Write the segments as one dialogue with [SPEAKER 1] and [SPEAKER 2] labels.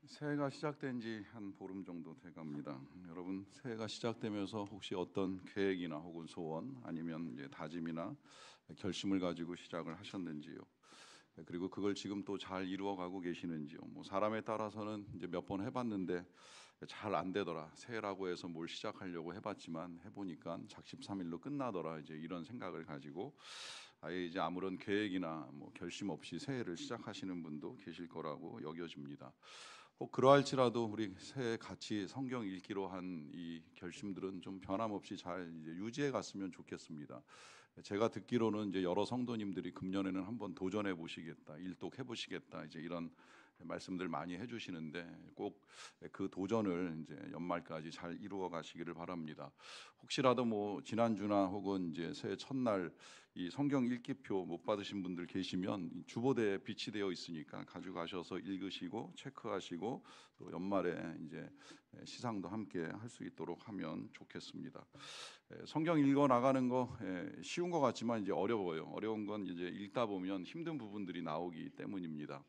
[SPEAKER 1] 새해가 시작된 지 한 보름 정도 돼갑니다. 여러분 새해가 시작되면서 혹시 어떤 계획이나 혹은 소원 아니면 이제 다짐이나 결심을 가지고 시작을 하셨는지요? 그리고 그걸 지금 또 잘 이루어가고 계시는지요? 뭐 사람에 따라서는 이제 몇 번 해봤는데 잘 안 되더라. 새해라고 해서 뭘 시작하려고 해봤지만 해보니까 작심삼일로 끝나더라. 이제 이런 생각을 가지고 아예 이제 아무런 계획이나 뭐 결심 없이 새해를 시작하시는 분도 계실 거라고 여겨집니다. 혹 그러할지라도 우리 새해 같이 성경 읽기로 한 이 결심들은 좀 변함없이 잘 이제 유지해 갔으면 좋겠습니다. 제가 듣기로는 이제 여러 성도님들이 금년에는 한번 도전해 보시겠다, 일독해 보시겠다, 이제 이런 말씀들 많이 해주시는데 꼭 그 도전을 이제 연말까지 잘 이루어 가시기를 바랍니다. 혹시라도 뭐 지난주나 혹은 이제 새해 첫날 이 성경 읽기표 못 받으신 분들 계시면 이 주보대에 비치되어 있으니까 가져가셔서 읽으시고 체크하시고 또 연말에 이제 시상도 함께 할 수 있도록 하면 좋겠습니다. 성경 읽어 나가는 거 쉬운 것 같지만 이제 어려워요. 어려운 건 이제 읽다 보면 힘든 부분들이 나오기 때문입니다.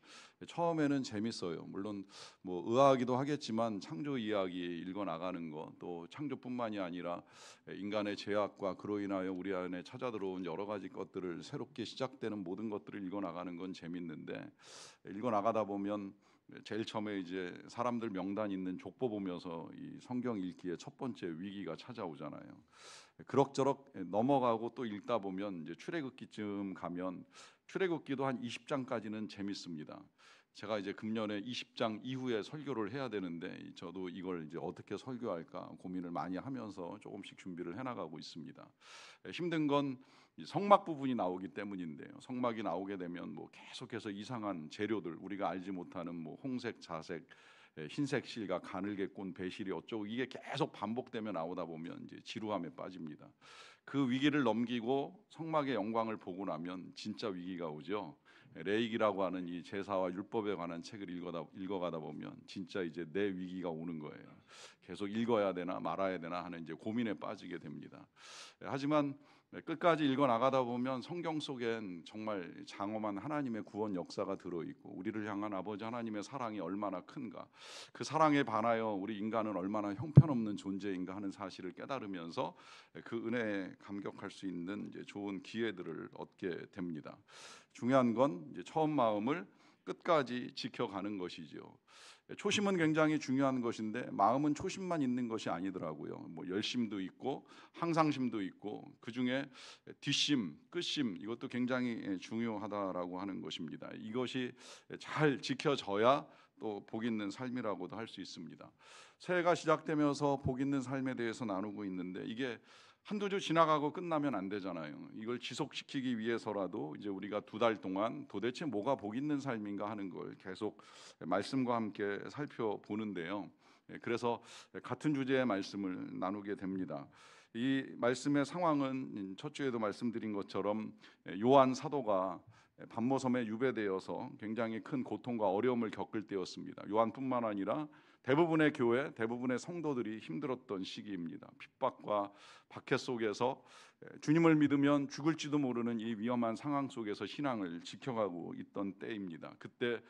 [SPEAKER 1] 처음에는 재밌어요. 물론 뭐 의아하기도 하겠지만 창조 이야기 읽어 나가는 거, 또 창조뿐만이 아니라 인간의 죄악과 그로 인하여 우리 안에 찾아 들어온 여러 가지 것들을 새롭게 시작되는 모든 것들을 읽어 나가는 건 재밌는데, 읽어 나가다 보면 제일 처음에 이제 사람들 명단 있는 족보 보면서 이 성경 읽기의 첫 번째 위기가 찾아오잖아요. 그럭저럭 넘어가고 또 읽다 보면 이제 출애굽기쯤 가면 출애굽기도 한 20장까지는 재밌습니다. 제가 이제 금년에 20장 이후에 설교를 해야 되는데 저도 이걸 이제 어떻게 설교할까 고민을 많이 하면서 조금씩 준비를 해나가고 있습니다. 힘든 건 성막 부분이 나오기 때문인데요. 성막이 나오게 되면 뭐 계속해서 이상한 재료들, 우리가 알지 못하는 뭐 홍색, 자색, 흰색 실과 가늘게 꼰 배실이 어쩌고 이게 계속 반복되며 나오다 보면 이제 지루함에 빠집니다. 그 위기를 넘기고 성막의 영광을 보고 나면 진짜 위기가 오죠. 레이기라고 하는 이 제사와 율법에 관한 책을 읽어가다 보면 진짜 이제 내 위기가 오는 거예요. 계속 읽어야 되나 말아야 되나 하는 이제 고민에 빠지게 됩니다. 하지만 끝까지 읽어 나가다 보면 성경 속엔 정말 장엄한 하나님의 구원 역사가 들어 있고 우리를 향한 아버지 하나님의 사랑이 얼마나 큰가, 그 사랑에 반하여 우리 인간은 얼마나 형편없는 존재인가 하는 사실을 깨달으면서 그 은혜에 감격할 수 있는 이제 좋은 기회들을 얻게 됩니다. 중요한 건 이제 처음 마음을 끝까지 지켜가는 것이죠. 초심은 굉장히 중요한 것인데 마음은 초심만 있는 것이 아니더라고요. 뭐 열심도 있고 항상심도 있고 그 중에 뒷심, 끝심 이것도 굉장히 중요하다라고 하는 것입니다. 이것이 잘 지켜져야 또 복 있는 삶이라고도 할 수 있습니다. 새해가 시작되면서 복 있는 삶에 대해서 나누고 있는데 이게 한두 주 지나가고 끝나면 안 되잖아요. 이걸 지속시키기 위해서라도 이제 우리가 두 달 동안 도대체 뭐가 복 있는 삶인가 하는 걸 계속 말씀과 함께 살펴보는데요. 그래서 같은 주제의 말씀을 나누게 됩니다. 이 말씀의 상황은 첫 주에도 말씀드린 것처럼 요한 사도가 반모섬에 유배되어서 굉장히 큰 고통과 어려움을 겪을 때였습니다. 요한뿐만 아니라 대부분의 교회, 대부분의 성도들이 힘들었던 시기입니다. 핍박과 박해 속에서 주님을 믿으면 죽을지도 모르는 이 위험한 상황 속에서 신앙을 지켜가고 있던 때입니다. 그때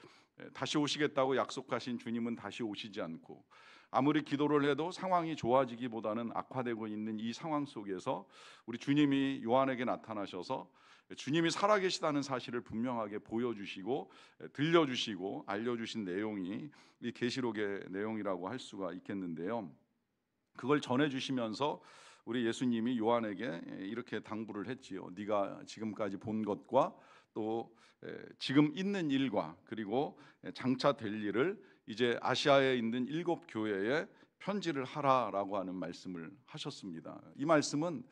[SPEAKER 1] 다시 오시겠다고 약속하신 주님은 다시 오시지 않고 아무리 기도를 해도 상황이 좋아지기보다는 악화되고 있는 이 상황 속에서 우리 주님이 요한에게 나타나셔서 주님이 살아계시다는 사실을 분명하게 보여주시고 들려주시고 알려주신 내용이 이 계시록의 내용이라고 할 수가 있겠는데요. 그걸 전해주시면서 우리 예수님이 요한에게 이렇게 당부를 했지요. 네가 지금까지 본 것과 또 지금 있는 일과 그리고 장차 될 일을 이제 아시아에 있는 7교회에 편지를 하라라고 하는 말씀을 하셨습니다. 이 말씀은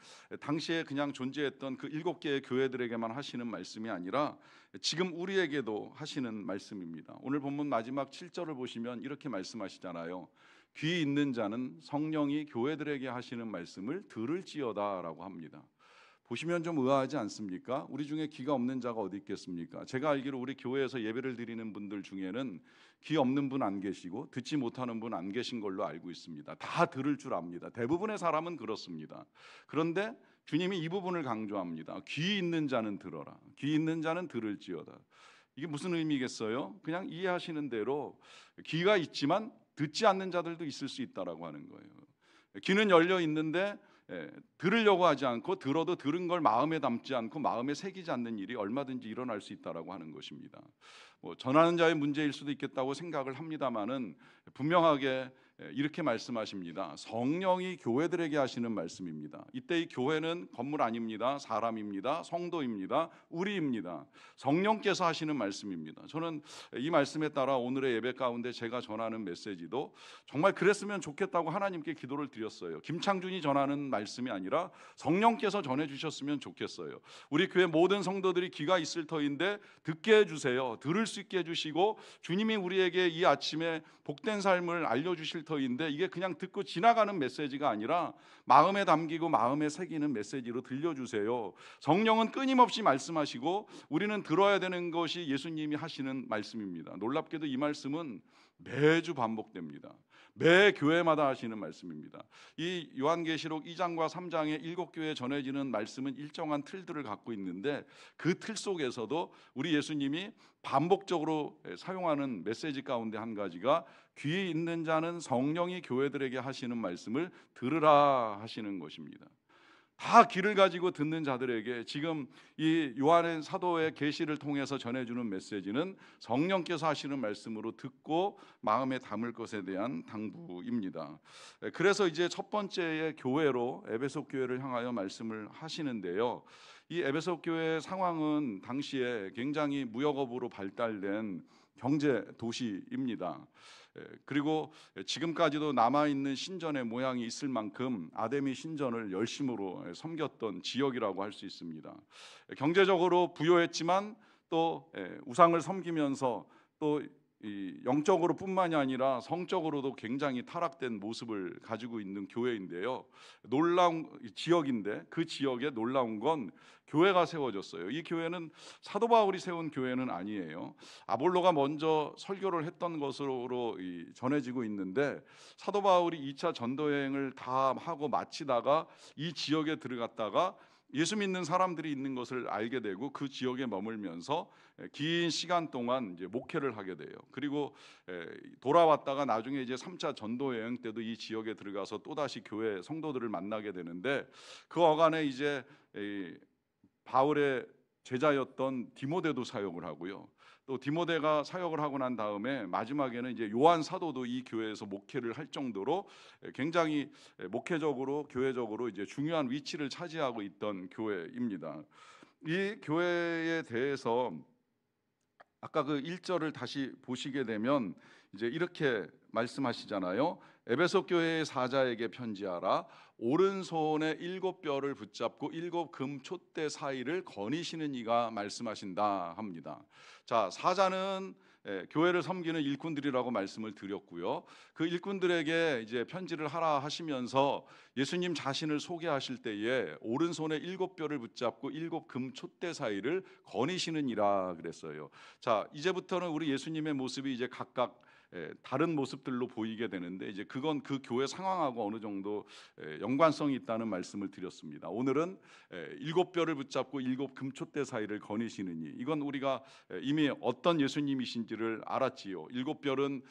[SPEAKER 1] 당시에 그냥 존재했던 그 7개의 교회들에게만 하시는 말씀이 아니라 지금 우리에게도 하시는 말씀입니다. 오늘 본문 마지막 7절을 보시면 이렇게 말씀하시잖아요. 귀 있는 자는 성령이 교회들에게 하시는 말씀을 들을지어다라고 합니다. 보시면 좀 의아하지 않습니까? 우리 중에 귀가 없는 자가 어디 있겠습니까? 제가 알기로 우리 교회에서 예배를 드리는 분들 중에는 귀 없는 분 안 계시고 듣지 못하는 분 안 계신 걸로 알고 있습니다. 다 들을 줄 압니다. 대부분의 사람은 그렇습니다. 그런데 주님이 이 부분을 강조합니다. 귀 있는 자는 들어라. 귀 있는 자는 들을지어다. 이게 무슨 의미겠어요? 그냥 이해하시는 대로 귀가 있지만 듣지 않는 자들도 있을 수 있다라고 하는 거예요. 귀는 열려 있는데 들으려고 하지 않고 들어도 들은 걸 마음에 담지 않고 마음에 새기지 않는 일이 얼마든지 일어날 수 있다라고 하는 것입니다. 전하는 자의 문제일 수도 있겠다고 생각을 합니다만은 분명하게 이렇게 말씀하십니다. 성령이 교회들에게 하시는 말씀입니다. 이때 이 교회는 건물 아닙니다. 사람입니다. 성도입니다. 우리입니다. 성령께서 하시는 말씀입니다. 저는 이 말씀에 따라 오늘의 예배 가운데 제가 전하는 메시지도 정말 그랬으면 좋겠다고 하나님께 기도를 드렸어요. 김창준이 전하는 말씀이 아니라 성령께서 전해주셨으면 좋겠어요. 우리 교회 모든 성도들이 귀가 있을 터인데 듣게 해주세요. 들을 수 있게 해주시고 주님이 우리에게 이 아침에 복된 삶을 알려주실 터인데 이게 그냥 듣고 지나가는 메시지가 아니라 마음에 담기고 마음에 새기는 메시지로 들려주세요. 성령은 끊임없이 말씀하시고 우리는 들어야 되는 것이 예수님이 하시는 말씀입니다. 놀랍게도 이 말씀은 매주 반복됩니다. 매 교회마다 하시는 말씀입니다. 이 요한계시록 2장과 3장의 7교회에 전해지는 말씀은 일정한 틀들을 갖고 있는데 그 틀 속에서도 우리 예수님이 반복적으로 사용하는 메시지 가운데 한 가지가 귀 있는 자는 성령이 교회들에게 하시는 말씀을 들으라 하시는 것입니다. 다 귀를 가지고 듣는 자들에게 지금 이 요한의 사도의 계시를 통해서 전해주는 메시지는 성령께서 하시는 말씀으로 듣고 마음에 담을 것에 대한 당부입니다. 그래서 이제 첫 번째의 교회로 에베소 교회를 향하여 말씀을 하시는데요. 이 에베소 교회의 상황은 당시에 굉장히 무역업으로 발달된 경제 도시입니다. 그리고 지금까지도 남아있는 신전의 모양이 있을 만큼 아데미 신전을 열심으로 섬겼던 지역이라고 할 수 있습니다. 경제적으로 부유했지만 또 우상을 섬기면서 또 영적으로 뿐만이 아니라 성적으로도 굉장히 타락된 모습을 가지고 있는 교회인데요. 놀라운 지역인데 그 지역에 놀라운 건 교회가 세워졌어요. 이 교회는 사도 바울이 세운 교회는 아니에요. 아볼로가 먼저 설교를 했던 것으로 전해지고 있는데 사도 바울이 2차 전도 여행을 다 하고 마치다가 이 지역에 들어갔다가 예수 믿는 사람들이 있는 것을 알게 되고 그 지역에 머물면서 긴 시간 동안 이제 목회를 하게 돼요. 그리고 돌아왔다가 나중에 이제 3차 전도 여행 때도 이 지역에 들어가서 또다시 교회 성도들을 만나게 되는데 그 어간에 이제 바울의 제자였던 디모데도 사역을 하고요. 또 디모데가 사역을 하고 난 다음에 마지막에는 이제 요한 사도도 이 교회에서 목회를 할 정도로 굉장히 목회적으로 교회적으로 이제 중요한 위치를 차지하고 있던 교회입니다. 이 교회에 대해서 아까 그 1절을 다시 보시게 되면 이제 이렇게 말씀하시잖아요. 에베소 교회의 사자에게 편지하라. 오른손에 7뼈를 붙잡고 7금 촛대 사이를 거니시는 이가 말씀하신다 합니다. 자, 사자는 교회를 섬기는 일꾼들이라고 말씀을 드렸고요. 그 일꾼들에게 이제 편지를 하라 하시면서 예수님 자신을 소개하실 때에 오른손에 7뼈를 붙잡고 7금 촛대 사이를 거니시는 이라 그랬어요. 자, 이제부터는 우리 예수님의 모습이 이제 각각 다른 모습들로 보이게 되는데 이제 그건 그 교회 상황하고 어느 정도 연관성이 있다는 말씀을 드렸습니다. 오늘은 7뼈를 붙잡고 7금 촛대 사이를 거니시느니 이건 우리가 이미 어떤 예수님이신지를 알았지요. 7뼈는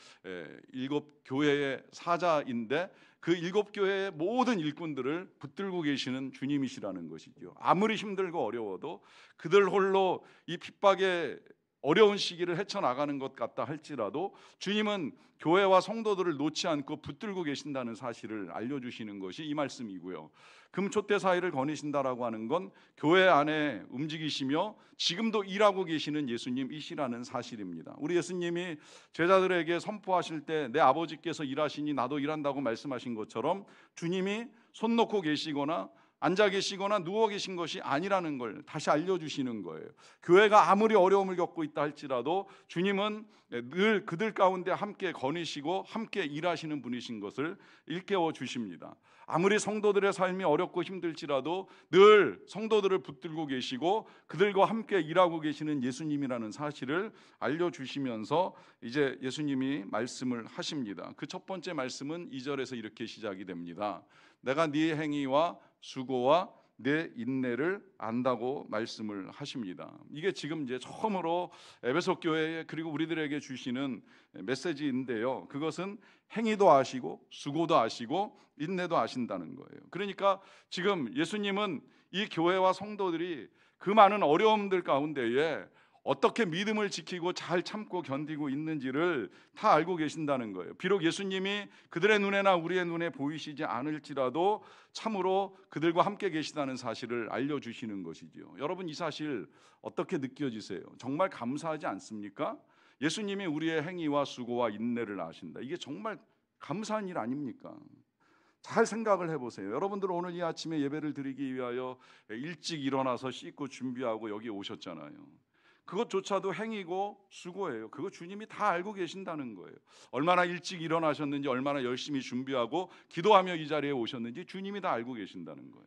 [SPEAKER 1] 7교회의 사자인데 그 7교회의 모든 일꾼들을 붙들고 계시는 주님이시라는 것이죠. 아무리 힘들고 어려워도 그들 홀로 이 핍박의 어려운 시기를 헤쳐나가는 것 같다 할지라도 주님은 교회와 성도들을 놓지 않고 붙들고 계신다는 사실을 알려주시는 것이 이 말씀이고요. 금촛대 사이를 거니신다라고 하는 건 교회 안에 움직이시며 지금도 일하고 계시는 예수님이시라는 사실입니다. 우리 예수님이 제자들에게 선포하실 때 내 아버지께서 일하시니 나도 일한다고 말씀하신 것처럼 주님이 손 놓고 계시거나 앉아 계시거나 누워 계신 것이 아니라는 걸 다시 알려주시는 거예요. 교회가 아무리 어려움을 겪고 있다 할지라도 주님은 늘 그들 가운데 함께 거니시고 함께 일하시는 분이신 것을 일깨워 주십니다. 아무리 성도들의 삶이 어렵고 힘들지라도 늘 성도들을 붙들고 계시고 그들과 함께 일하고 계시는 예수님이라는 사실을 알려주시면서 이제 예수님이 말씀을 하십니다. 그 첫 번째 말씀은 2절에서 이렇게 시작이 됩니다. 내가 네 행위와 수고와 내 인내를 안다고 말씀을 하십니다. 이게 지금 이제 처음으로 에베소 교회 그리고 우리들에게 주시는 메시지인데요. 그것은 행위도 아시고 수고도 아시고 인내도 아신다는 거예요. 그러니까 지금 예수님은 이 교회와 성도들이 그 많은 어려움들 가운데에 어떻게 믿음을 지키고 잘 참고 견디고 있는지를 다 알고 계신다는 거예요. 비록 예수님이 그들의 눈에나 우리의 눈에 보이시지 않을지라도 참으로 그들과 함께 계시다는 사실을 알려주시는 것이지요. 여러분, 이 사실 어떻게 느껴지세요? 정말 감사하지 않습니까? 예수님이 우리의 행위와 수고와 인내를 아신다. 이게 정말 감사한 일 아닙니까? 잘 생각을 해보세요. 여러분들 오늘 이 아침에 예배를 드리기 위하여 일찍 일어나서 씻고 준비하고 여기 오셨잖아요. 그것조차도 행위고 수고예요. 그거 주님이 다 알고 계신다는 거예요. 얼마나 일찍 일어나셨는지, 얼마나 열심히 준비하고 기도하며 이 자리에 오셨는지 주님이 다 알고 계신다는 거예요.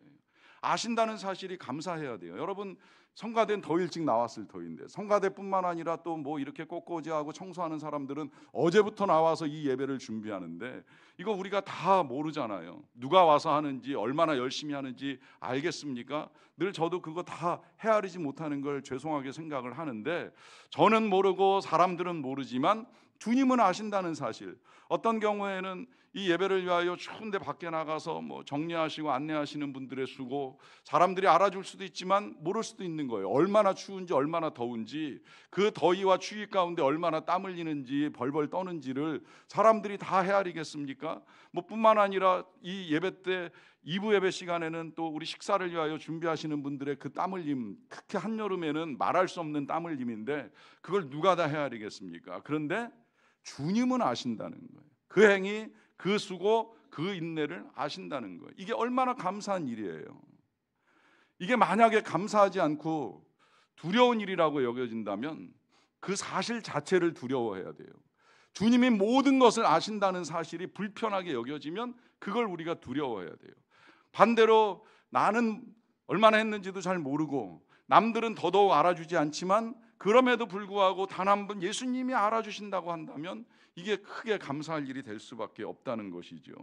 [SPEAKER 1] 아신다는 사실이 감사해야 돼요. 여러분, 성가대는 더 일찍 나왔을 터인데, 성가대뿐만 아니라 또 뭐 이렇게 꽃꽂이하고 청소하는 사람들은 어제부터 나와서 이 예배를 준비하는데 이거 우리가 다 모르잖아요. 누가 와서 하는지, 얼마나 열심히 하는지 알겠습니까? 늘 저도 그거 다 헤아리지 못하는 걸 죄송하게 생각을 하는데, 저는 모르고 사람들은 모르지만 주님은 아신다는 사실. 어떤 경우에는 이 예배를 위하여 추운데 밖에 나가서 뭐 정리하시고 안내하시는 분들의 수고, 사람들이 알아줄 수도 있지만 모를 수도 있는 거예요. 얼마나 추운지, 얼마나 더운지, 그 더위와 추위 가운데 얼마나 땀 흘리는지, 벌벌 떠는지를 사람들이 다 헤아리겠습니까? 뭐 뿐만 아니라 이 예배 때 2부 예배 시간에는 또 우리 식사를 위하여 준비하시는 분들의 그 땀 흘림, 특히 한여름에는 말할 수 없는 땀 흘림인데 그걸 누가 다 헤아리겠습니까? 그런데 주님은 아신다는 거예요. 그 행위, 그 수고, 그 인내를 아신다는 거예요. 이게 얼마나 감사한 일이에요. 이게 만약에 감사하지 않고 두려운 일이라고 여겨진다면 그 사실 자체를 두려워해야 돼요. 주님이 모든 것을 아신다는 사실이 불편하게 여겨지면 그걸 우리가 두려워해야 돼요. 반대로 나는 얼마나 했는지도 잘 모르고 남들은 더더욱 알아주지 않지만 그럼에도 불구하고 단 한 번 예수님이 알아주신다고 한다면 이게 크게 감사할 일이 될 수밖에 없다는 것이죠.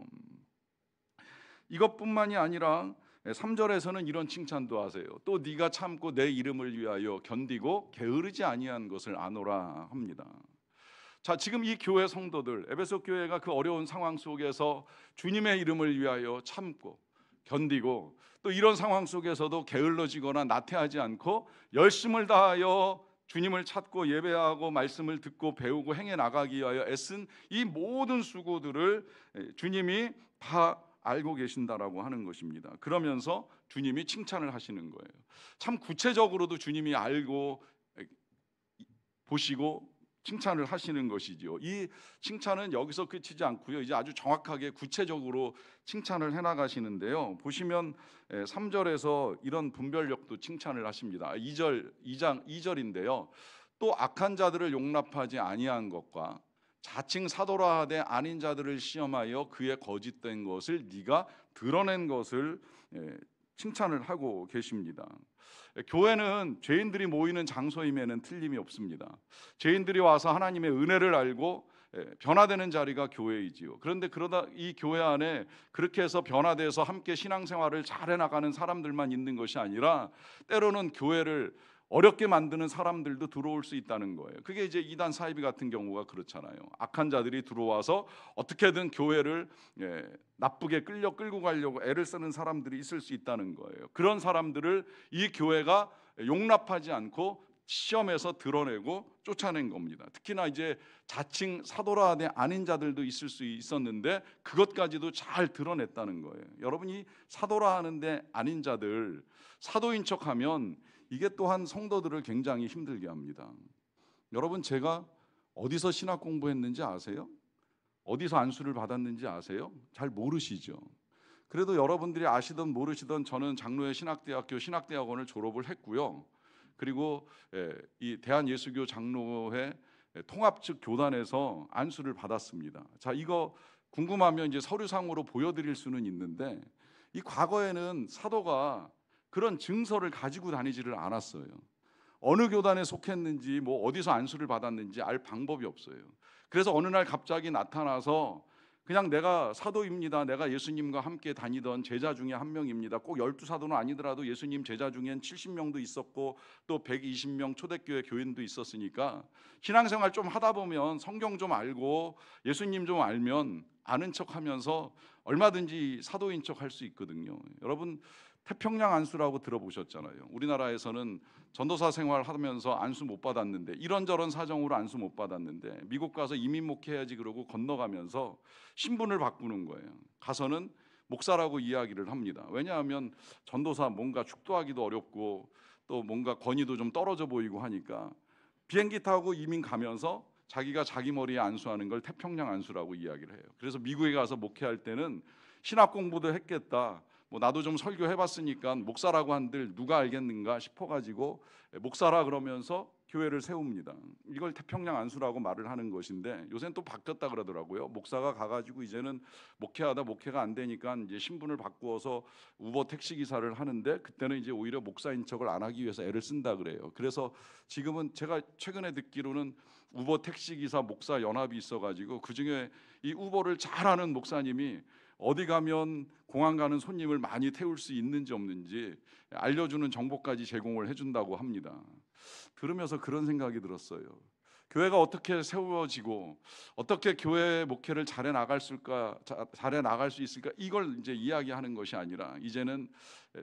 [SPEAKER 1] 이것뿐만이 아니라 3절에서는 이런 칭찬도 하세요. 또 네가 참고 내 이름을 위하여 견디고 게으르지 아니한 것을 아노라 합니다. 자, 지금 이 교회 성도들, 에베소 교회가 그 어려운 상황 속에서 주님의 이름을 위하여 참고 견디고 또 이런 상황 속에서도 게을러지거나 나태하지 않고 열심을 다하여 주님을 찾고 예배하고 말씀을 듣고 배우고 행해 나가기 위하여 애쓴 이 모든 수고들을 주님이 다 알고 계신다라고 하는 것입니다. 그러면서 주님이 칭찬을 하시는 거예요. 참 구체적으로도 주님이 알고 보시고 칭찬을 하시는 것이죠. 이 칭찬은 여기서 끝이지 않고요. 이제 아주 정확하게 구체적으로 칭찬을 해나가시는데요. 보시면 3절에서 이런 분별력도 칭찬을 하십니다. 2절인데요. 또 악한 자들을 용납하지 아니한 것과 자칭 사도라 하되 아닌 자들을 시험하여 그의 거짓된 것을 네가 드러낸 것을 칭찬을 하고 계십니다. 교회는 죄인들이 모이는 장소임에는 틀림이 없습니다. 죄인들이 와서 하나님의 은혜를 알고 변화되는 자리가 교회이지요. 그런데 그러다 이 교회 안에 그렇게 해서 변화돼서 함께 신앙생활을 잘 해나가는 사람들만 있는 것이 아니라 때로는 교회를 어렵게 만드는 사람들도 들어올 수 있다는 거예요. 그게 이제 이단 사이비 같은 경우가 그렇잖아요. 악한 자들이 들어와서 어떻게든 교회를 나쁘게 끌고 가려고 애를 쓰는 사람들이 있을 수 있다는 거예요. 그런 사람들을 이 교회가 용납하지 않고 시험에서 드러내고 쫓아낸 겁니다. 특히나 이제 자칭 사도라 하되 아닌 자들도 있을 수 있었는데 그것까지도 잘 드러냈다는 거예요. 여러분이 사도라 하는데 아닌 자들, 사도인 척하면 이게 또한 성도들을 굉장히 힘들게 합니다. 여러분, 제가 어디서 신학 공부했는지 아세요? 어디서 안수를 받았는지 아세요? 잘 모르시죠? 그래도 여러분들이 아시든 모르시든 저는 장로회 신학대학교 신학대학원을 졸업을 했고요. 그리고 이 대한예수교 장로회 통합 측 교단에서 안수를 받았습니다. 자, 이거 궁금하면 이제 서류상으로 보여드릴 수는 있는데 이 과거에는 사도가 그런 증서를 가지고 다니지를 않았어요. 어느 교단에 속했는지 뭐 어디서 안수를 받았는지 알 방법이 없어요. 그래서 어느 날 갑자기 나타나서 그냥 내가 사도입니다. 내가 예수님과 함께 다니던 제자 중에 한 명입니다. 꼭 12사도는 아니더라도 예수님 제자 중엔 70명도 있었고 또 120명 초대교회 교인도 있었으니까 신앙생활 좀 하다 보면 성경 좀 알고 예수님 좀 알면 아는 척하면서 얼마든지 사도인 척 할 수 있거든요. 여러분 태평양 안수라고 들어보셨잖아요. 우리나라에서는 전도사 생활하면서 안수 못 받았는데 이런저런 사정으로 안수 못 받았는데 미국 가서 이민 목회해야지 그러고 건너가면서 신분을 바꾸는 거예요. 가서는 목사라고 이야기를 합니다. 왜냐하면 전도사 뭔가 축도하기도 어렵고 또 뭔가 권위도 좀 떨어져 보이고 하니까 비행기 타고 이민 가면서 자기가 자기 머리에 안수하는 걸 태평양 안수라고 이야기를 해요. 그래서 미국에 가서 목회할 때는 신학 공부도 했겠다. 뭐 나도 좀 설교해봤으니까 목사라고 한들 누가 알겠는가 싶어가지고 목사라 그러면서 교회를 세웁니다. 이걸 태평양 안수라고 말을 하는 것인데 요새는 또 바뀌었다 그러더라고요. 목사가 가가지고 이제는 목회하다 목회가 안 되니까 이제 신분을 바꾸어서 우버 택시 기사를 하는데 그때는 이제 오히려 목사인 척을 안 하기 위해서 애를 쓴다 그래요. 그래서 지금은 제가 최근에 듣기로는 우버 택시 기사 목사 연합이 있어가지고 그 중에 이 우버를 잘하는 목사님이 어디 가면 공항 가는 손님을 많이 태울 수 있는지 없는지 알려주는 정보까지 제공을 해준다고 합니다. 들으면서 그런 생각이 들었어요. 교회가 어떻게 세워지고 어떻게 교회 목회를 잘해 나갈 수 있을까 이걸 이제 이야기하는 것이 아니라 이제는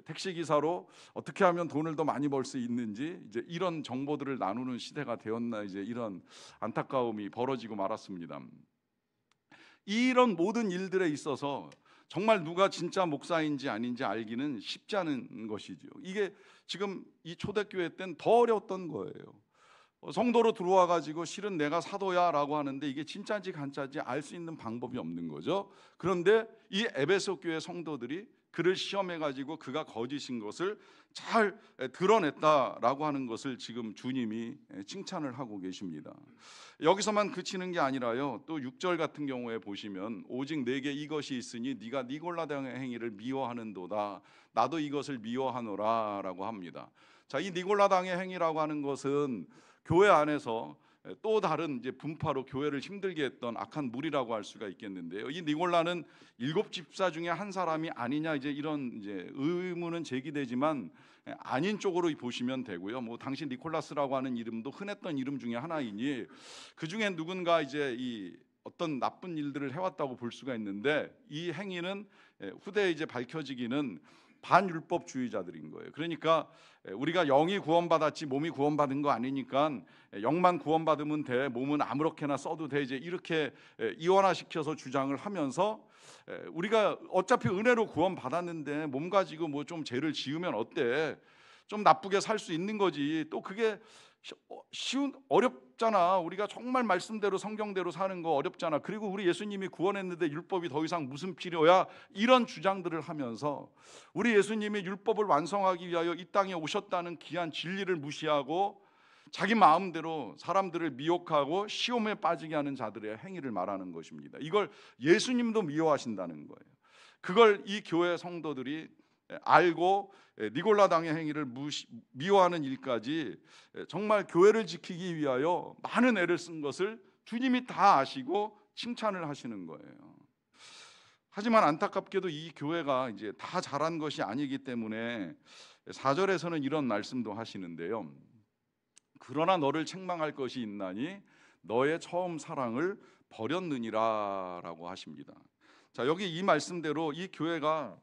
[SPEAKER 1] 택시 기사로 어떻게 하면 돈을 더 많이 벌 수 있는지 이제 이런 정보들을 나누는 시대가 되었나 이제 이런 안타까움이 벌어지고 말았습니다. 이런 모든 일들에 있어서 정말 누가 진짜 목사인지 아닌지 알기는 쉽지 않은 것이죠. 이게 지금 이 초대교회 때는 더 어려웠던 거예요. 성도로 들어와 가지고 실은 내가 사도야라고 하는데 이게 진짜인지 가짜인지 알 수 있는 방법이 없는 거죠. 그런데 이 에베소 교회 성도들이 그를 시험해 가지고 그가 거짓인 것을 잘 드러냈다라고 하는 것을 지금 주님이 칭찬을 하고 계십니다. 여기서만 그치는 게 아니라요. 또 6절 같은 경우에 보시면 오직 내게 이것이 있으니 네가 니골라당의 행위를 미워하는도다. 나도 이것을 미워하노라라고 합니다. 자, 이 니골라당의 행위라고 하는 것은 교회 안에서 또 다른 이제 분파로 교회를 힘들게 했던 악한 무리라고 할 수가 있겠는데요. 이 니골라는 7집사 중에 한 사람이 아니냐 이제 이런 이제 의문은 제기되지만 아닌 쪽으로 보시면 되고요. 뭐 당시 니콜라스라고 하는 이름도 흔했던 이름 중에 하나이니 그 중에 누군가 이제 이 어떤 나쁜 일들을 해왔다고 볼 수가 있는데 이 행위는 후대에 이제 밝혀지기는 반율법주의자들인 거예요. 그러니까 우리가 영이 구원받았지 몸이 구원받은 거 아니니까 영만 구원받으면 돼, 몸은 아무렇게나 써도 돼, 이제 이렇게 이원화시켜서 주장을 하면서 우리가 어차피 은혜로 구원받았는데 몸 가지고 뭐 좀 죄를 지으면 어때? 좀 나쁘게 살 수 있는 거지. 또 그게 어렵잖아. 우리가 정말 말씀대로 성경대로 사는 거 어렵잖아. 그리고 우리 예수님이 구원했는데 율법이 더 이상 무슨 필요야? 이런 주장들을 하면서 우리 예수님이 율법을 완성하기 위하여 이 땅에 오셨다는 귀한 진리를 무시하고 자기 마음대로 사람들을 미혹하고 시험에 빠지게 하는 자들의 행위를 말하는 것입니다. 이걸 예수님도 미워하신다는 거예요. 그걸 이 교회 성도들이 알고 니골라당의 행위를 미워하는 일까지 정말 교회를 지키기 위하여 많은 애를 쓴 것을 주님이 다 아시고 칭찬을 하시는 거예요. 하지만 안타깝게도 이 교회가 이제 다 잘한 것이 아니기 때문에 4절에서는 이런 말씀도 하시는데요. 그러나 너를 책망할 것이 있나니 너의 처음 사랑을 버렸느니라라고 하십니다. 자, 여기 이 말씀대로 이 교회가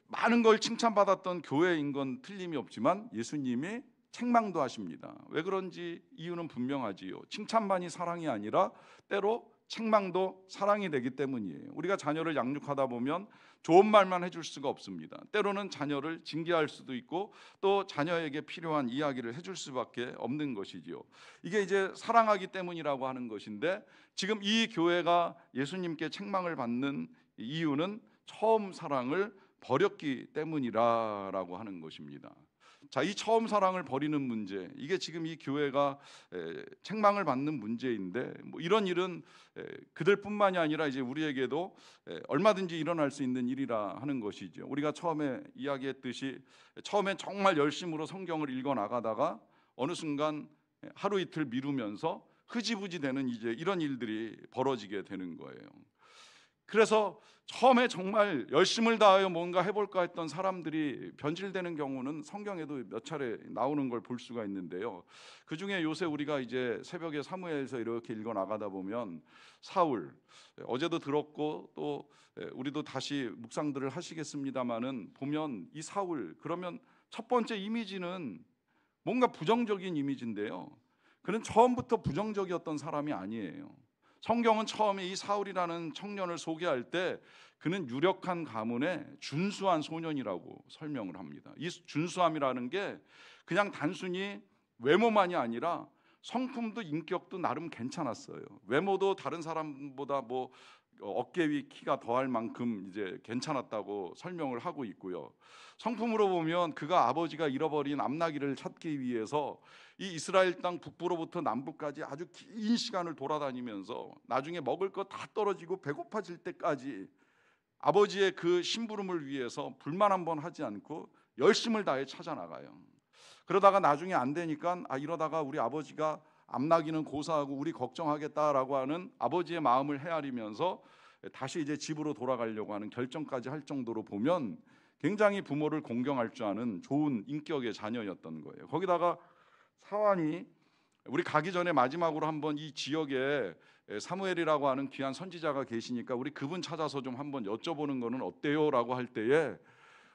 [SPEAKER 1] 많은 걸 칭찬받았던 교회인 건 틀림이 없지만 예수님이 책망도 하십니다. 왜 그런지 이유는 분명하지요. 칭찬만이 사랑이 아니라 때로 책망도 사랑이 되기 때문이에요. 우리가 자녀를 양육하다 보면 좋은 말만 해줄 수가 없습니다. 때로는 자녀를 징계할 수도 있고 또 자녀에게 필요한 이야기를 해줄 수밖에 없는 것이지요. 이게 이제 사랑하기 때문이라고 하는 것인데 지금 이 교회가 예수님께 책망을 받는 이유는 처음 사랑을 버렸기 때문이라고 하는 것입니다. 자, 이 처음 사랑을 버리는 문제, 이게 지금 이 교회가 책망을 받는 문제인데 뭐 이런 일은 그들뿐만이 아니라 이제 우리에게도 얼마든지 일어날 수 있는 일이라 하는 것이죠. 우리가 처음에 이야기했듯이 처음엔 정말 열심으로 성경을 읽어 나가다가 어느 순간 하루 이틀 미루면서 흐지부지 되는 이제 이런 일들이 벌어지게 되는 거예요. 그래서 처음에 정말 열심을 다하여 뭔가 해볼까 했던 사람들이 변질되는 경우는 성경에도 몇 차례 나오는 걸 볼 수가 있는데요. 그 중에 요새 우리가 이제 새벽에 사무엘서 이렇게 읽어 나가다 보면 사울, 어제도 들었고 또 우리도 다시 묵상들을 하시겠습니다마는 보면 이 사울, 그러면 첫 번째 이미지는 뭔가 부정적인 이미지인데요. 그는 처음부터 부정적이었던 사람이 아니에요. 성경은 처음에 이 사울이라는 청년을 소개할 때 그는 유력한 가문의 준수한 소년이라고 설명을 합니다. 이 준수함이라는 게 그냥 단순히 외모만이 아니라 성품도 인격도 나름 괜찮았어요. 외모도 다른 사람보다 뭐 어깨 위 키가 더할 만큼 이제 괜찮았다고 설명을 하고 있고요. 성품으로 보면 그가 아버지가 잃어버린 암나기를 찾기 위해서 이 이스라엘 땅 북부로부터 남부까지 아주 긴 시간을 돌아다니면서 나중에 먹을 거 다 떨어지고 배고파질 때까지 아버지의 그 심부름을 위해서 불만 한번 하지 않고 열심을 다해 찾아 나가요. 그러다가 나중에 안 되니까 이러다가 우리 아버지가 암나기는 고사하고 우리 걱정하겠다라고 하는 아버지의 마음을 헤아리면서 다시 이제 집으로 돌아가려고 하는 결정까지 할 정도로 보면 굉장히 부모를 공경할 줄 아는 좋은 인격의 자녀였던 거예요. 거기다가 사환이 우리 가기 전에 마지막으로 한번 이 지역에 사무엘이라고 하는 귀한 선지자가 계시니까 우리 그분 찾아서 좀 한번 여쭤보는 거는 어때요? 라고 할 때에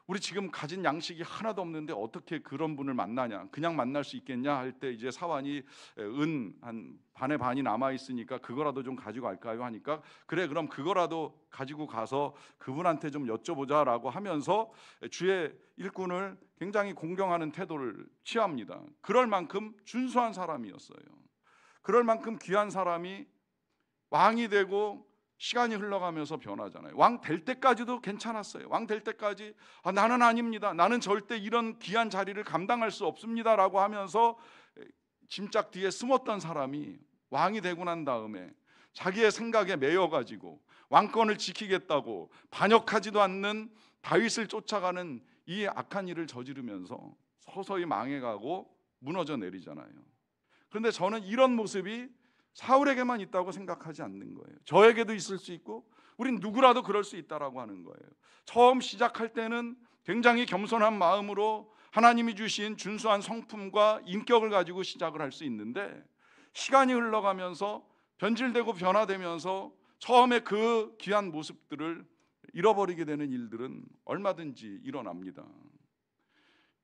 [SPEAKER 1] 우리 지금 가진 양식이 하나도 없는데 어떻게 그런 분을 만나냐, 그냥 만날 수 있겠냐 할 때 이제 사환이 은 한 반의 반이 남아 있으니까 그거라도 좀 가지고 갈까요 하니까 그래 그럼 그거라도 가지고 가서 그분한테 좀 여쭤보자라고 하면서 주의 일꾼을 굉장히 공경하는 태도를 취합니다. 그럴 만큼 준수한 사람이었어요. 그럴 만큼 귀한 사람이 왕이 되고 시간이 흘러가면서 변하잖아요. 왕 될 때까지도 괜찮았어요. 왕 될 때까지 나는 아닙니다. 나는 절대 이런 귀한 자리를 감당할 수 없습니다라고 하면서 짐짝 뒤에 숨었던 사람이 왕이 되고 난 다음에 자기의 생각에 매여가지고 왕권을 지키겠다고 반역하지도 않는 다윗을 쫓아가는 이 악한 일을 저지르면서 서서히 망해가고 무너져 내리잖아요. 그런데 저는 이런 모습이 사울에게만 있다고 생각하지 않는 거예요. 저에게도 있을 수 있고 우린 누구라도 그럴 수 있다라고 하는 거예요. 처음 시작할 때는 굉장히 겸손한 마음으로 하나님이 주신 준수한 성품과 인격을 가지고 시작을 할 수 있는데 시간이 흘러가면서 변질되고 변화되면서 처음에 그 귀한 모습들을 잃어버리게 되는 일들은 얼마든지 일어납니다.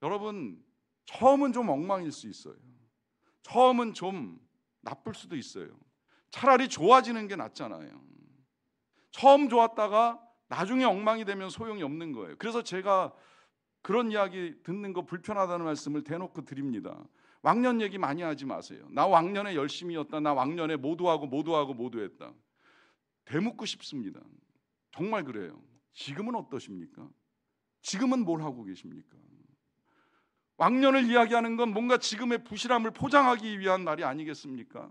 [SPEAKER 1] 여러분, 처음은 좀 엉망일 수 있어요. 처음은 좀 나쁠 수도 있어요. 차라리 좋아지는 게 낫잖아요. 처음 좋았다가 나중에 엉망이 되면 소용이 없는 거예요. 그래서 제가 그런 이야기 듣는 거 불편하다는 말씀을 대놓고 드립니다. 왕년 얘기 많이 하지 마세요. 나 왕년에 열심히였다. 나 왕년에 모두 했다. 되묻고 싶습니다. 정말 그래요. 지금은 어떠십니까? 지금은 뭘 하고 계십니까? 왕년을 이야기하는 건 뭔가 지금의 부실함을 포장하기 위한 말이 아니겠습니까?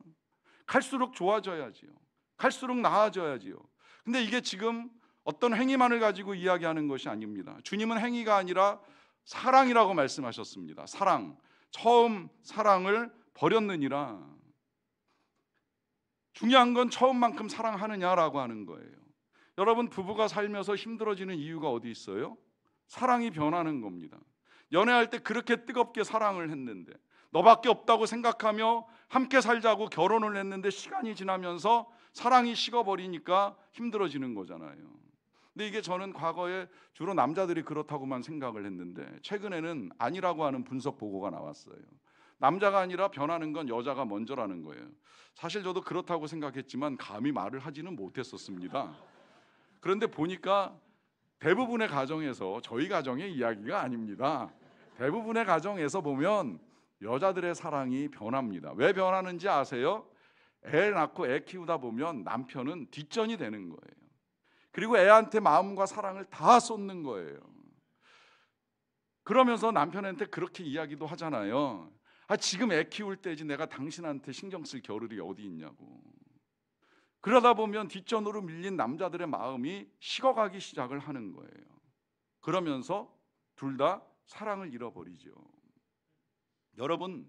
[SPEAKER 1] 갈수록 좋아져야지요. 갈수록 나아져야지요. 근데 이게 지금 어떤 행위만을 가지고 이야기하는 것이 아닙니다. 주님은 행위가 아니라 사랑이라고 말씀하셨습니다. 사랑. 처음 사랑을 버렸느니라. 중요한 건 처음만큼 사랑하느냐라고 하는 거예요. 여러분, 부부가 살면서 힘들어지는 이유가 어디 있어요? 사랑이 변하는 겁니다. 연애할 때 그렇게 뜨겁게 사랑을 했는데 너밖에 없다고 생각하며 함께 살자고 결혼을 했는데 시간이 지나면서 사랑이 식어버리니까 힘들어지는 거잖아요. 근데 이게 저는 과거에 주로 남자들이 그렇다고만 생각을 했는데 최근에는 아니라고 하는 분석 보고가 나왔어요. 남자가 아니라 변하는 건 여자가 먼저라는 거예요. 사실 저도 그렇다고 생각했지만 감히 말을 하지는 못했었습니다. 그런데 보니까 대부분의 가정에서, 저희 가정의 이야기가 아닙니다. 대부분의 가정에서 보면 여자들의 사랑이 변합니다. 왜 변하는지 아세요? 애 낳고 애 키우다 보면 남편은 뒷전이 되는 거예요. 그리고 애한테 마음과 사랑을 다 쏟는 거예요. 그러면서 남편한테 그렇게 이야기도 하잖아요. 지금 애 키울 때지 내가 당신한테 신경 쓸 겨를이 어디 있냐고. 그러다 보면 뒷전으로 밀린 남자들의 마음이 식어가기 시작을 하는 거예요. 그러면서 둘 다 사랑을 잃어버리죠. 여러분,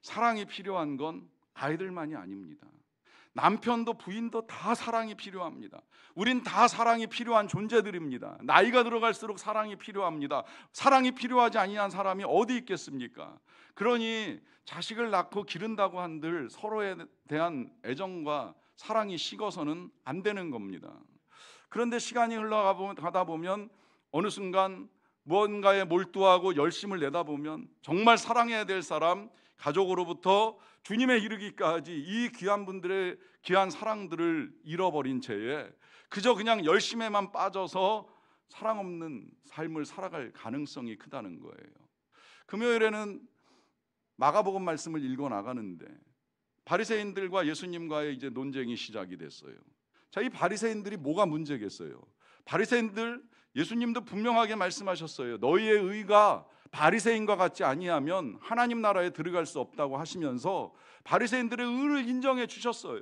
[SPEAKER 1] 사랑이 필요한 건 아이들만이 아닙니다. 남편도 부인도 다 사랑이 필요합니다. 우린 다 사랑이 필요한 존재들입니다. 나이가 들어갈수록 사랑이 필요합니다. 사랑이 필요하지 아니한 사람이 어디 있겠습니까? 그러니 자식을 낳고 기른다고 한들 서로에 대한 애정과 사랑이 식어서는 안 되는 겁니다. 그런데 시간이 흘러가다 보면 어느 순간 무언가에 몰두하고 열심을 내다 보면 정말 사랑해야 될 사람, 가족으로부터 주님에 이르기까지 이 귀한 분들의 귀한 사랑들을 잃어버린 채에 그저 그냥 열심에만 빠져서 사랑 없는 삶을 살아갈 가능성이 크다는 거예요. 금요일에는 마가복음 말씀을 읽어 나가는데 바리새인들과 예수님과의 이제 논쟁이 시작이 됐어요. 자, 이 바리새인들이 뭐가 문제겠어요? 바리새인들, 예수님도 분명하게 말씀하셨어요. 너희의 의가 바리새인과 같지 아니하면 하나님 나라에 들어갈 수 없다고 하시면서 바리새인들의 의를 인정해 주셨어요.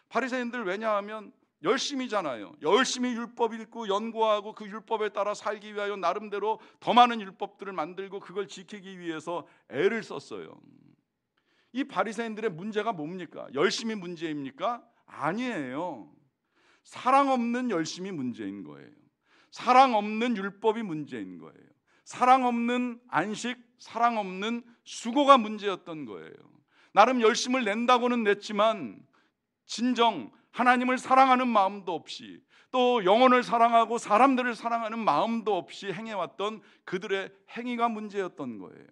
[SPEAKER 1] 바리새인들 왜냐하면 열심이잖아요. 열심히 율법 읽고 연구하고 그 율법에 따라 살기 위하여 나름대로 더 많은 율법들을 만들고 그걸 지키기 위해서 애를 썼어요. 이 바리새인들의 문제가 뭡니까? 열심이 문제입니까? 아니에요. 사랑 없는 열심이 문제인 거예요. 사랑 없는 율법이 문제인 거예요. 사랑 없는 안식, 사랑 없는 수고가 문제였던 거예요. 나름 열심을 낸다고는 냈지만 진정 하나님을 사랑하는 마음도 없이 또 영혼을 사랑하고 사람들을 사랑하는 마음도 없이 행해왔던 그들의 행위가 문제였던 거예요.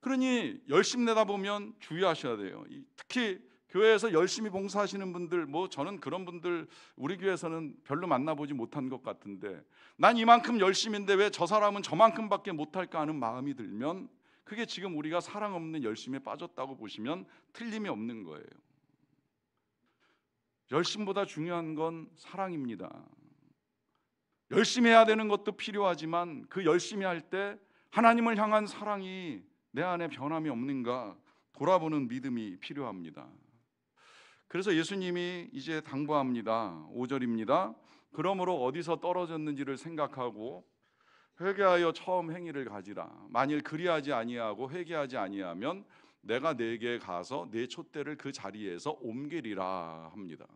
[SPEAKER 1] 그러니 열심 내다 보면 주의하셔야 돼요. 특히 교회에서 열심히 봉사하시는 분들, 저는 그런 분들 우리 교회에서는 별로 만나보지 못한 것 같은데, 난 이만큼 열심인데 왜 저 사람은 저만큼밖에 못할까 하는 마음이 들면 그게 지금 우리가 사랑 없는 열심에 빠졌다고 보시면 틀림이 없는 거예요. 열심보다 중요한 건 사랑입니다. 열심히 해야 되는 것도 필요하지만 그 열심히 할 때 하나님을 향한 사랑이 내 안에 변함이 없는가 돌아보는 믿음이 필요합니다. 그래서 예수님이 이제 당부합니다. 5절입니다. 그러므로 어디서 떨어졌는지를 생각하고 회개하여 처음 행위를 가지라. 만일 그리하지 아니하고 회개하지 아니하면 내가 네게 가서 네 촛대를 그 자리에서 옮기리라 합니다.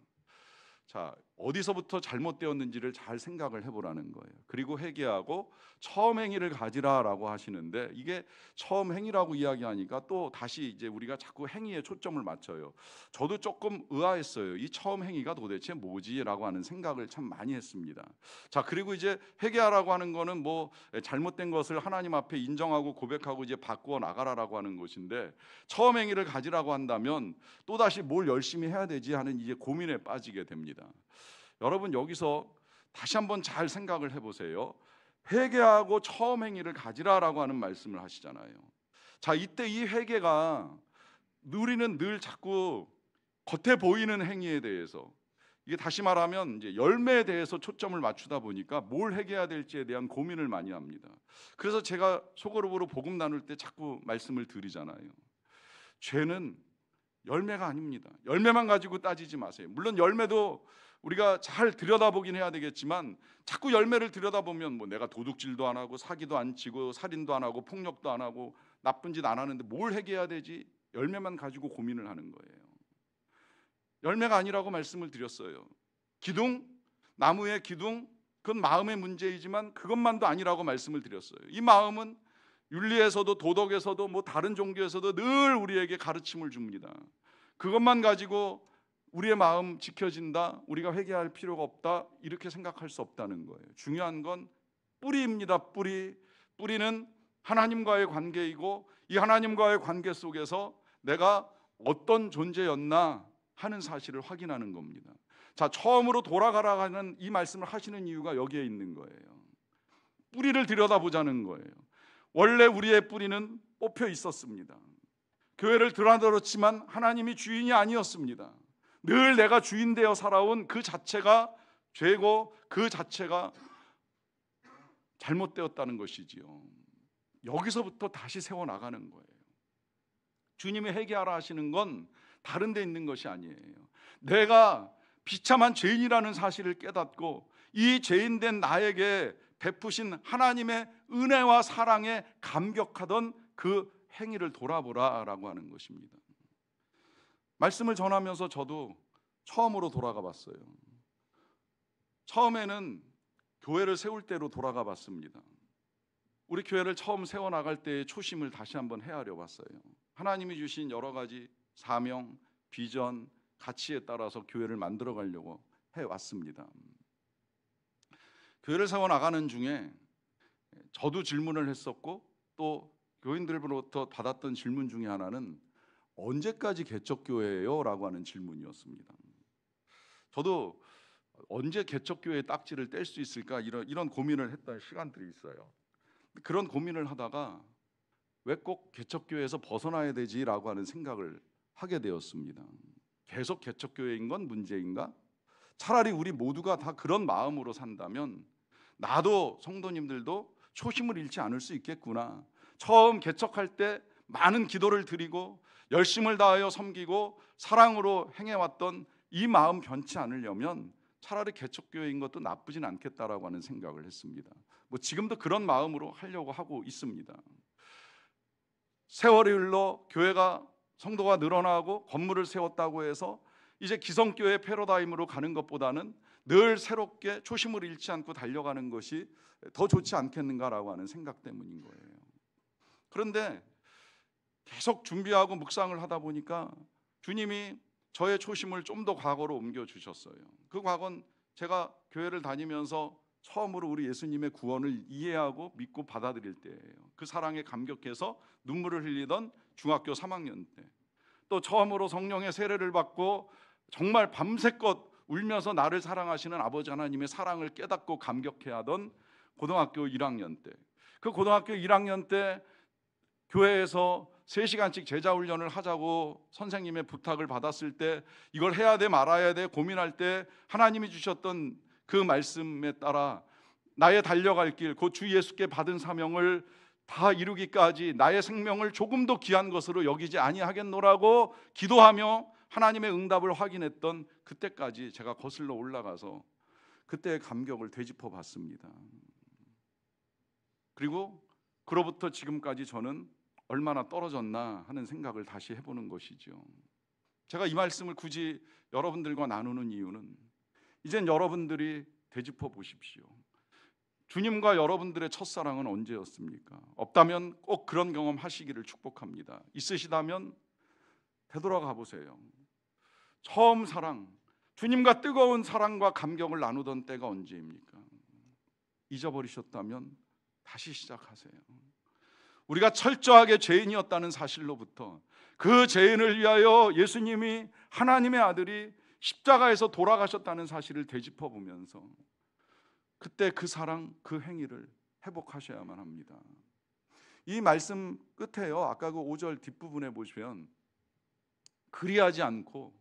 [SPEAKER 1] 자, 어디서부터 잘못되었는지를 잘 생각을 해보라는 거예요. 그리고 회개하고 처음 행위를 가지라라고 하시는데, 이게 처음 행위라고 이야기하니까 또 다시 이제 우리가 자꾸 행위에 초점을 맞춰요. 저도 조금 의아했어요. 이 처음 행위가 도대체 뭐지라고 하는 생각을 참 많이 했습니다. 자, 그리고 이제 회개하라고 하는 거는 잘못된 것을 하나님 앞에 인정하고 고백하고 이제 바꾸어 나가라라고 하는 것인데, 처음 행위를 가지라고 한다면 또 다시 뭘 열심히 해야 되지 하는 이제 고민에 빠지게 됩니다. 여러분, 여기서 다시 한번 잘 생각을 해보세요. 회개하고 처음 행위를 가지라라고 하는 말씀을 하시잖아요. 자, 이때 이 회개가 우리는 늘 자꾸 겉에 보이는 행위에 대해서, 이게 다시 말하면 이제 열매에 대해서 초점을 맞추다 보니까 뭘 회개해야 될지에 대한 고민을 많이 합니다. 그래서 제가 소그룹으로 복음 나눌 때 자꾸 말씀을 드리잖아요. 죄는 열매가 아닙니다. 열매만 가지고 따지지 마세요. 물론 열매도 우리가 잘 들여다보긴 해야 되겠지만 자꾸 열매를 들여다보면 내가 도둑질도 안 하고 사기도 안 치고 살인도 안 하고 폭력도 안 하고 나쁜 짓 안 하는데 뭘 회개해야 되지? 열매만 가지고 고민을 하는 거예요. 열매가 아니라고 말씀을 드렸어요. 기둥, 나무의 기둥, 그건 마음의 문제이지만 그것만도 아니라고 말씀을 드렸어요. 이 마음은 윤리에서도 도덕에서도 다른 종교에서도 늘 우리에게 가르침을 줍니다. 그것만 가지고 우리의 마음 지켜진다, 우리가 회개할 필요가 없다, 이렇게 생각할 수 없다는 거예요. 중요한 건 뿌리입니다. 뿌리는 하나님과의 관계이고, 이 하나님과의 관계 속에서 내가 어떤 존재였나 하는 사실을 확인하는 겁니다. 자, 처음으로 돌아가라고 하는 이 말씀을 하시는 이유가 여기에 있는 거예요. 뿌리를 들여다보자는 거예요. 원래 우리의 뿌리는 뽑혀 있었습니다. 교회를 드나들었지만 하나님이 주인이 아니었습니다. 늘 내가 주인 되어 살아온 그 자체가 죄고 그 자체가 잘못되었다는 것이지요. 여기서부터 다시 세워나가는 거예요. 주님이 회개하라 하시는 건 다른 데 있는 것이 아니에요. 내가 비참한 죄인이라는 사실을 깨닫고 이 죄인된 나에게 베푸신 하나님의 은혜와 사랑에 감격하던 그 행위를 돌아보라라고 하는 것입니다. 말씀을 전하면서 저도 처음으로 돌아가 봤어요. 처음에는 교회를 세울 때로 돌아가 봤습니다. 우리 교회를 처음 세워나갈 때의 초심을 다시 한번 헤아려 봤어요. 하나님이 주신 여러 가지 사명, 비전, 가치에 따라서 교회를 만들어 가려고 해왔습니다. 교회를 세워나가는 중에 저도 질문을 했었고 또 교인들로부터 받았던 질문 중에 하나는 언제까지 개척교회예요? 라고 하는 질문이었습니다. 저도 언제 개척교회의 딱지를 뗄 수 있을까 이런 고민을 했던 시간들이 있어요. 그런 고민을 하다가 왜 꼭 개척교회에서 벗어나야 되지라고 하는 생각을 하게 되었습니다. 계속 개척교회인 건 문제인가? 차라리 우리 모두가 다 그런 마음으로 산다면 나도 성도님들도 초심을 잃지 않을 수 있겠구나. 처음 개척할 때 많은 기도를 드리고 열심을 다하여 섬기고 사랑으로 행해왔던 이 마음 변치 않으려면 차라리 개척교회인 것도 나쁘진 않겠다라고 하는 생각을 했습니다. 지금도 그런 마음으로 하려고 하고 있습니다. 세월이 흘러 교회가 성도가 늘어나고 건물을 세웠다고 해서 이제 기성교회 패러다임으로 가는 것보다는 늘 새롭게 초심을 잃지 않고 달려가는 것이 더 좋지 않겠는가라고 하는 생각 때문인 거예요. 그런데 계속 준비하고 묵상을 하다 보니까 주님이 저의 초심을 좀 더 과거로 옮겨주셨어요. 그 과거는 제가 교회를 다니면서 처음으로 우리 예수님의 구원을 이해하고 믿고 받아들일 때예요. 그 사랑에 감격해서 눈물을 흘리던 중학교 3학년 때, 또 처음으로 성령의 세례를 받고 정말 밤새껏 울면서 나를 사랑하시는 아버지 하나님의 사랑을 깨닫고 감격해하던 고등학교 1학년 때, 그 고등학교 1학년 때 교회에서 3시간씩 제자훈련을 하자고 선생님의 부탁을 받았을 때 이걸 해야 돼 말아야 돼 고민할 때 하나님이 주셨던 그 말씀에 따라 나의 달려갈 길, 곧 주 예수께 받은 사명을 다 이루기까지 나의 생명을 조금도 귀한 것으로 여기지 아니하겠노라고 기도하며 하나님의 응답을 확인했던 그때까지 제가 거슬러 올라가서 그때의 감격을 되짚어 봤습니다. 그리고 그로부터 지금까지 저는 얼마나 떨어졌나 하는 생각을 다시 해보는 것이죠. 제가 이 말씀을 굳이 여러분들과 나누는 이유는 이젠 여러분들이 되짚어 보십시오. 주님과 여러분들의 첫사랑은 언제였습니까? 없다면 꼭 그런 경험 하시기를 축복합니다. 있으시다면 되돌아가 보세요. 처음 사랑, 주님과 뜨거운 사랑과 감격을 나누던 때가 언제입니까? 잊어버리셨다면 다시 시작하세요. 우리가 철저하게 죄인이었다는 사실로부터 그 죄인을 위하여 예수님이 하나님의 아들이 십자가에서 돌아가셨다는 사실을 되짚어 보면서 그때 그 사랑, 그 행위를 회복하셔야만 합니다. 이 말씀 끝에요, 아까 그 5절 뒷부분에 보시면 그리하지 않고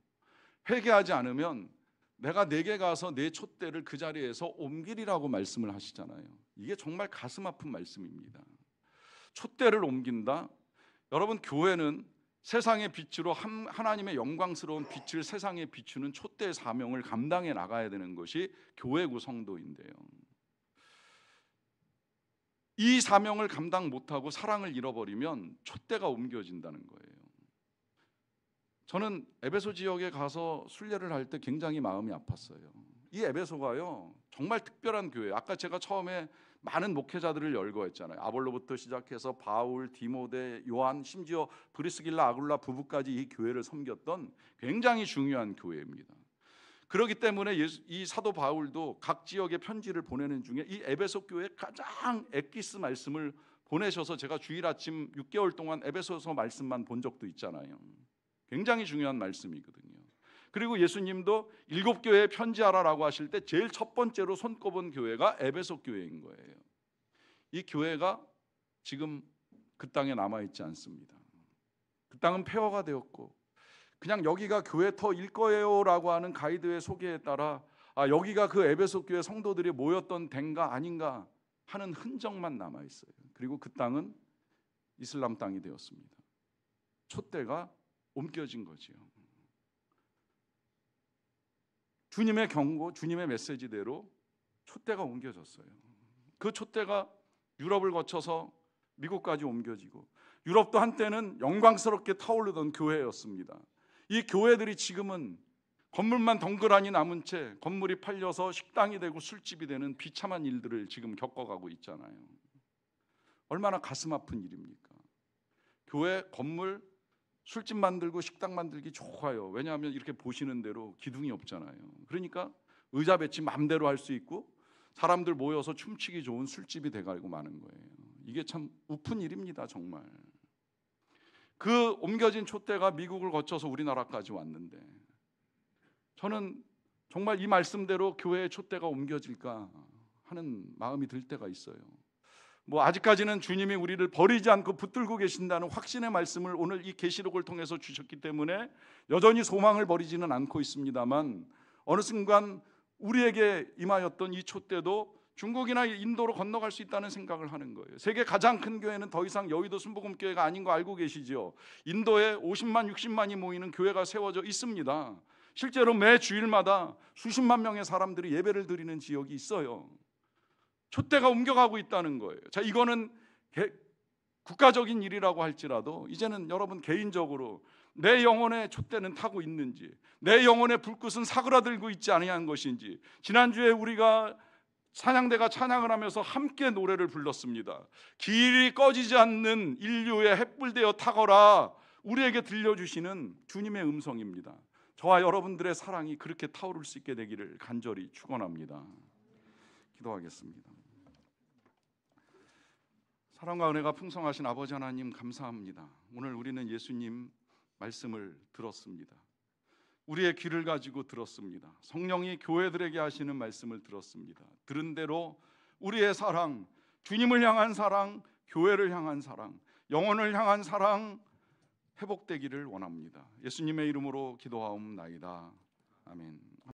[SPEAKER 1] 회개하지 않으면 내가 내게 가서 내 촛대를 그 자리에서 옮기리라고 말씀을 하시잖아요. 이게 정말 가슴 아픈 말씀입니다. 촛대를 옮긴다? 여러분, 교회는 세상의 빛으로 하나님의 영광스러운 빛을 세상에 비추는 촛대의 사명을 감당해 나가야 되는 것이 교회고 성도인데요, 이 사명을 감당 못하고 사랑을 잃어버리면 촛대가 옮겨진다는 거예요. 저는 에베소 지역에 가서 순례를 할 때 굉장히 마음이 아팠어요. 이 에베소가요 정말 특별한 교회예요. 아까 제가 처음에 많은 목회자들을 열거했잖아요. 아볼로부터 시작해서 바울, 디모데, 요한, 심지어 브리스길라, 아굴라 부부까지 이 교회를 섬겼던 굉장히 중요한 교회입니다. 그렇기 때문에 이 사도 바울도 각 지역에 편지를 보내는 중에 이 에베소 교회에 가장 엑기스 말씀을 보내셔서 제가 주일 아침 6개월 동안 에베소서 말씀만 본 적도 있잖아요. 굉장히 중요한 말씀이거든요. 그리고 예수님도 7교회에 편지하라라고 하실 때 제일 첫 번째로 손꼽은 교회가 에베소 교회인 거예요. 이 교회가 지금 그 땅에 남아있지 않습니다. 그 땅은 폐허가 되었고 그냥 여기가 교회터일 거예요 라고 하는 가이드의 소개에 따라 여기가 그 에베소 교회 성도들이 모였던 데인가 아닌가 하는 흔적만 남아있어요. 그리고 그 땅은 이슬람 땅이 되었습니다. 촛대가 옮겨진 거지요. 주님의 경고, 주님의 메시지대로 촛대가 옮겨졌어요. 그 촛대가 유럽을 거쳐서 미국까지 옮겨지고, 유럽도 한때는 영광스럽게 타오르던 교회였습니다. 이 교회들이 지금은 건물만 덩그러니 남은 채 건물이 팔려서 식당이 되고 술집이 되는 비참한 일들을 지금 겪어가고 있잖아요. 얼마나 가슴 아픈 일입니까? 교회 건물 술집 만들고 식당 만들기 좋아요. 왜냐하면 이렇게 보시는 대로 기둥이 없잖아요. 그러니까 의자 배치 마음대로 할 수 있고 사람들 모여서 춤추기 좋은 술집이 돼가지고 마는 거예요. 이게 참 우픈 일입니다, 정말. 그 옮겨진 촛대가 미국을 거쳐서 우리나라까지 왔는데 저는 정말 이 말씀대로 교회의 촛대가 옮겨질까 하는 마음이 들 때가 있어요. 뭐 아직까지는 주님이 우리를 버리지 않고 붙들고 계신다는 확신의 말씀을 오늘 이 계시록을 통해서 주셨기 때문에 여전히 소망을 버리지는 않고 있습니다만 어느 순간 우리에게 임하였던 이 촛대도 중국이나 인도로 건너갈 수 있다는 생각을 하는 거예요. 세계 가장 큰 교회는 더 이상 여의도 순복음교회가 아닌 거 알고 계시죠? 인도에 50만 60만이 모이는 교회가 세워져 있습니다. 실제로 매 주일마다 수십만 명의 사람들이 예배를 드리는 지역이 있어요. 촛대가 옮겨가고 있다는 거예요. 자, 이거는 국가적인 일이라고 할지라도 이제는 여러분 개인적으로 내 영혼의 촛대는 타고 있는지, 내 영혼의 불꽃은 사그라들고 있지 아니한 것인지. 지난주에 우리가 찬양대가 찬양을 하면서 함께 노래를 불렀습니다. 길이 꺼지지 않는 인류의 햇불되어 타거라 우리에게 들려주시는 주님의 음성입니다. 저와 여러분들의 사랑이 그렇게 타오를 수 있게 되기를 간절히 축원합니다. 기도하겠습니다. 사랑과 은혜가 풍성하신 아버지 하나님 감사합니다. 오늘 우리는 예수님 말씀을 들었습니다. 우리의 귀를 가지고 들었습니다. 성령이 교회들에게 하시는 말씀을 들었습니다. 들은 대로 우리의 사랑, 주님을 향한 사랑, 교회를 향한 사랑, 영혼을 향한 사랑 회복되기를 원합니다. 예수님의 이름으로 기도하옵나이다. 아멘.